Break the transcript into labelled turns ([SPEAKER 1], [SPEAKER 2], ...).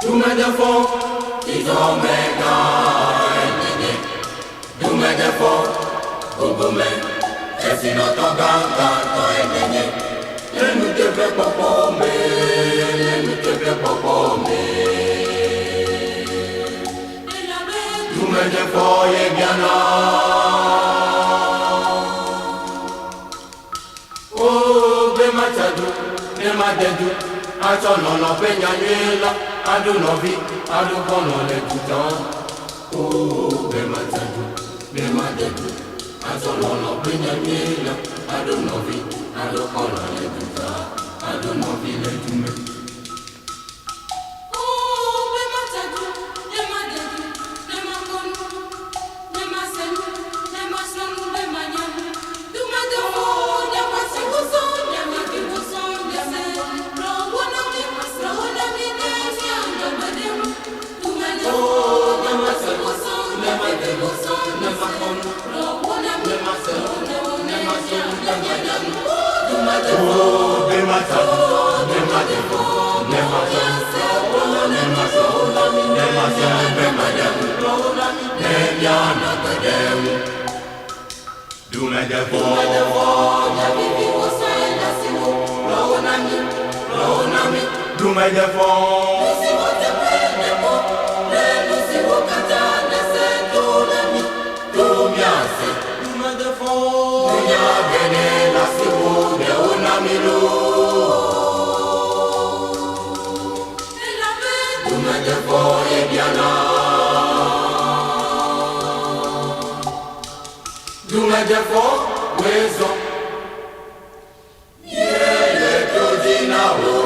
[SPEAKER 1] Dumedefɔ, idɔmɛga enyenye. Dumedefɔ, ogbome, esinɔtɔ gãgãtɔ enyenye. Lenu teƒe kpɔkpɔ me, lenu teƒe kpɔkpɔ me. Dumedefɔ ye biana. Oh, be machadu, be madedu. Atsɔ nɔnɔ ƒe nyanyui la, aɖo nɔvi, aɖo kɔnɔ le dutɔ. Oh, be machadu, be madedu. Atsɔ nɔnɔ ƒe nyanyui la, aɖo nɔvi, aɖo kɔnɔ le dutɔ. Aɖo nɔvi le dume. Dumedefɔ, wezo, ye le todina o.